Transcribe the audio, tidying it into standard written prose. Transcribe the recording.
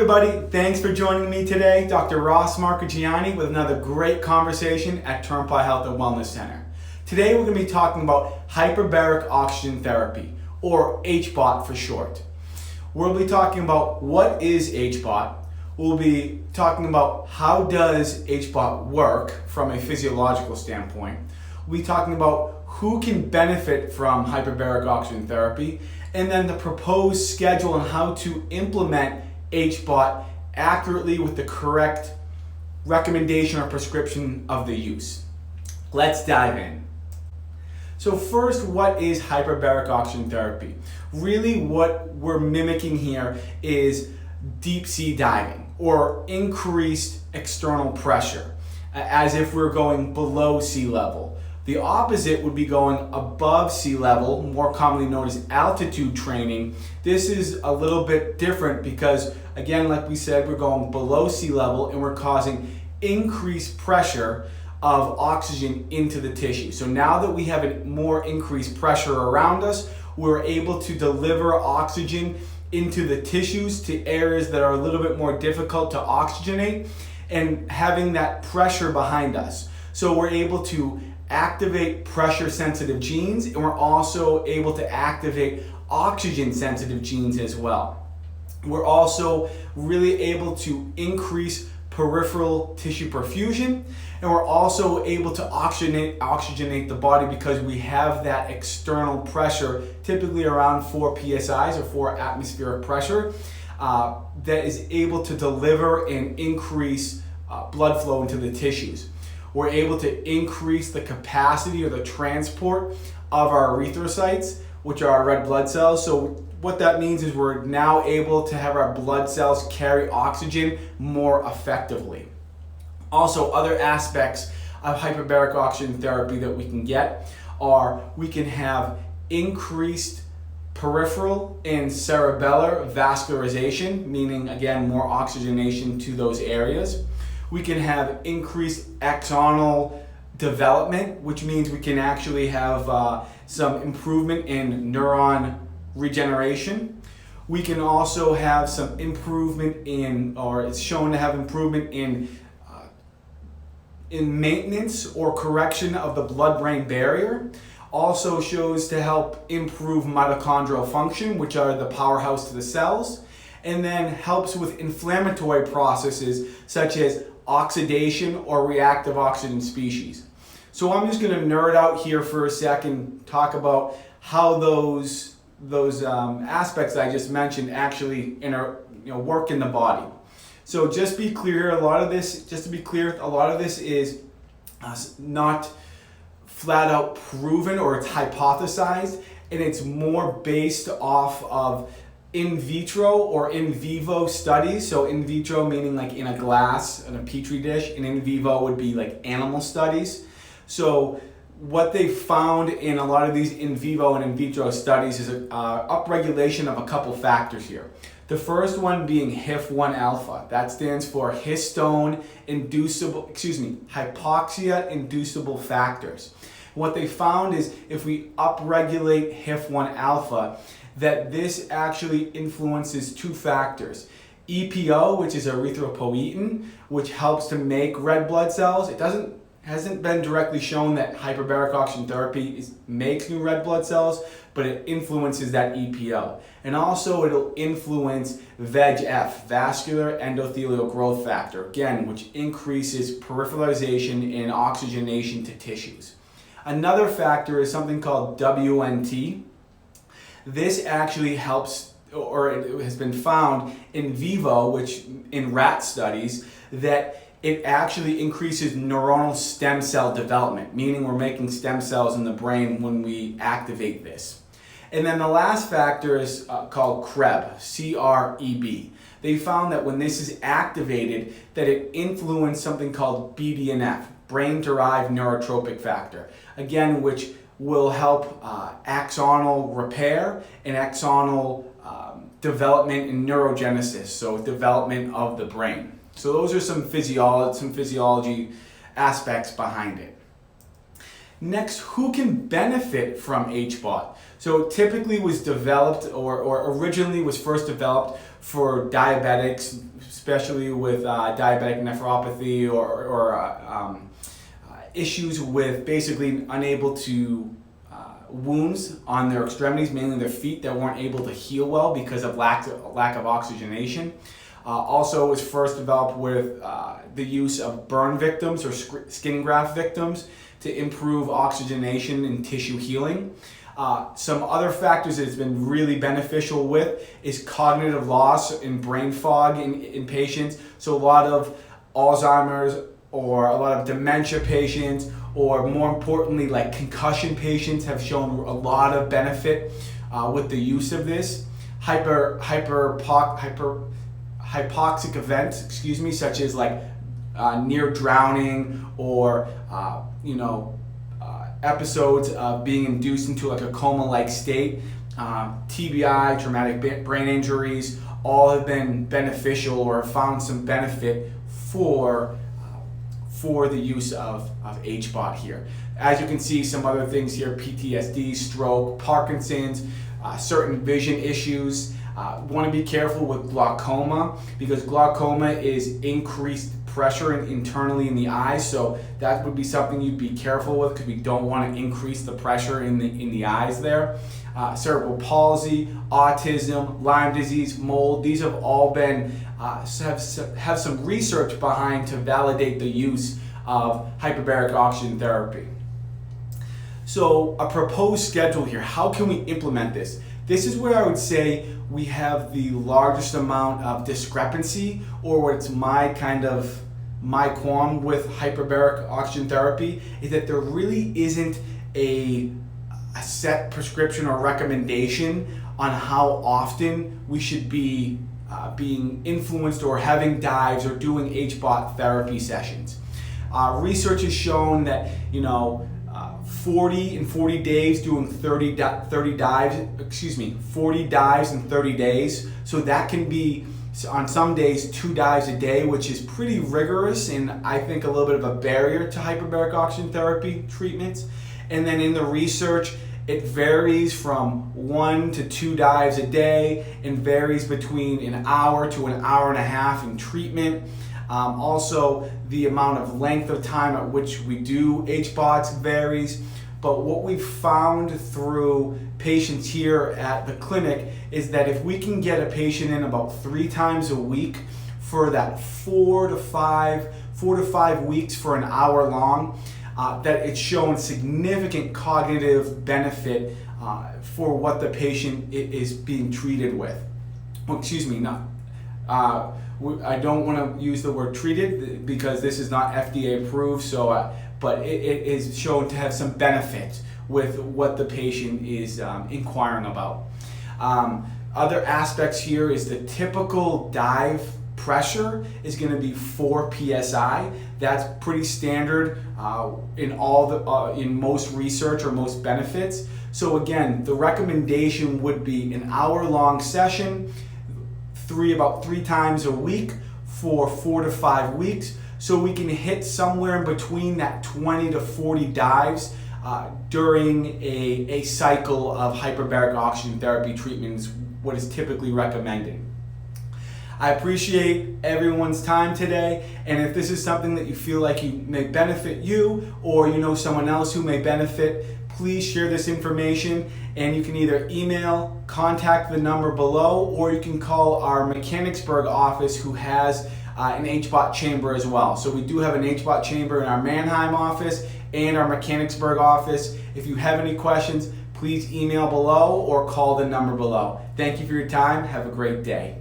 everybody, thanks for joining me today. Dr. Ross Marcagiani with another great conversation at Turnpaugh Health and Wellness Center. Today we're going to be talking about hyperbaric oxygen therapy, or HBOT for short. We'll be talking about what is HBOT. We'll be talking about how does HBOT work from a physiological standpoint. We'll be talking about who can benefit from hyperbaric oxygen therapy, and then the proposed schedule and how to implement HBOT accurately with the correct recommendation or prescription of the use. Let's dive in. So first, what is hyperbaric oxygen therapy? Really what we're mimicking here is deep sea diving or increased external pressure, as if we're going below sea level. The opposite would be going above sea level, more commonly known as altitude training. This is a little bit different because, again, like we said, we're going below sea level and we're causing increased pressure of oxygen into the tissue. So now that we have a more increased pressure around us, we're able to deliver oxygen into the tissues, to areas that are a little bit more difficult to oxygenate, and having that pressure behind us. So we're able to activate pressure sensitive genes, and we're also able to activate oxygen sensitive genes as well. We're also really able to increase peripheral tissue perfusion, and we're also able to oxygenate the body because we have that external pressure, typically around 4 psi's or 4 atmospheric pressure, that is able to deliver and increase blood flow into the tissues. We're able to increase the capacity or the transport of our erythrocytes, which are our red blood cells. So what that means is we're now able to have our blood cells carry oxygen more effectively. Also, other aspects of hyperbaric oxygen therapy that we can get are we can have increased peripheral and cerebellar vascularization, meaning again more oxygenation to those areas. We can have increased axonal development, which means we can actually have some improvement in neuron regeneration. We can also have some improvement in, or it's shown to have improvement in maintenance or correction of the blood-brain barrier. Also shows to help improve mitochondrial function, which are the powerhouse to the cells, and then helps with inflammatory processes such as oxidation or reactive oxygen species. So I'm just going to nerd out here for a second, talk about how those aspects I just mentioned actually work in the body. So just to be clear, a lot of this is not flat out proven, or it's hypothesized, and it's more based off of in vitro or in vivo studies. So in vitro meaning like in a glass, in a petri dish, and in vivo would be like animal studies. So what they found in a lot of these in vivo and in vitro studies is upregulation of a couple factors here. The first one being HIF1 alpha. That stands for hypoxia-inducible factors. What they found is if we upregulate HIF1 alpha, that this actually influences two factors. EPO, which is erythropoietin, which helps to make red blood cells. It hasn't been directly shown that hyperbaric oxygen therapy makes new red blood cells, but it influences that EPO. And also it'll influence VEGF, vascular endothelial growth factor, again, which increases peripheralization and oxygenation to tissues. Another factor is something called WNT. This actually helps, or it has been found in vivo, which in rat studies, that it actually increases neuronal stem cell development, meaning we're making stem cells in the brain when we activate this. And then the last factor is called CREB, C-R-E-B. They found that when this is activated, that it influenced something called BDNF, brain-derived neurotrophic factor, again, which will help axonal repair and axonal development and neurogenesis, so development of the brain. So those are some physiology aspects behind it. Next, who can benefit from HBOT? So typically was developed or originally was first developed for diabetics, especially with diabetic nephropathy or issues with basically unable to wounds on their extremities, mainly their feet, that weren't able to heal well because of lack of oxygenation. Also was first developed with the use of burn victims or skin graft victims to improve oxygenation and tissue healing. Some other factors that it's been really beneficial with is cognitive loss and brain fog in patients. So a lot of Alzheimer's or a lot of dementia patients, or more importantly like concussion patients, have shown a lot of benefit with the use of this. Hypoxic events, such as like near drowning or episodes of being induced into like a coma-like state, TBI, traumatic brain injuries, all have been beneficial or have found some benefit for the use of HBOT here. As you can see, some other things here: PTSD, stroke, Parkinson's, certain vision issues. Want to be careful with glaucoma, because glaucoma is increased pressure internally in the eyes, so that would be something you'd be careful with, because we don't want to increase the pressure in the eyes there. Cerebral palsy, autism, Lyme disease, mold, these have all been have some research behind to validate the use of hyperbaric oxygen therapy. So a proposed schedule here, how can we implement this? This is where I would say we have the largest amount of discrepancy, or what's my qualm with hyperbaric oxygen therapy, is that there really isn't a set prescription or recommendation on how often we should be being influenced or having dives or doing HBOT therapy sessions. Research has shown that 40 days doing 40 dives in 30 days. So that can be, on some days, 2 dives a day, which is pretty rigorous and I think a little bit of a barrier to hyperbaric oxygen therapy treatments. And then in the research, it varies from 1 to 2 dives a day and varies between an hour to an hour and a half in treatment. Also, the amount of length of time at which we do HBOTs varies. But what we've found through patients here at the clinic is that if we can get a patient in about 3 times a week for that 4 to 5 weeks for an hour long, that it's shown significant cognitive benefit for what the patient is being treated with. I don't want to use the word treated because this is not FDA approved, so but it is shown to have some benefit with what the patient is inquiring about. Other aspects here is the typical dive pressure is going to be 4 psi. That's pretty standard in most research or most benefits. So again, the recommendation would be an hour-long session, about 3 times a week for 4 to 5 weeks, so we can hit somewhere in between that 20 to 40 dives during a cycle of hyperbaric oxygen therapy treatments, what is typically recommended. I appreciate everyone's time today, and if this is something that you feel like may benefit you, or you know someone else who may benefit, please share this information, and you can either email, contact the number below, or you can call our Mechanicsburg office, who has an HBOT chamber as well. So we do have an HBOT chamber in our Mannheim office and our Mechanicsburg office. If you have any questions, please email below or call the number below. Thank you for your time. Have a great day.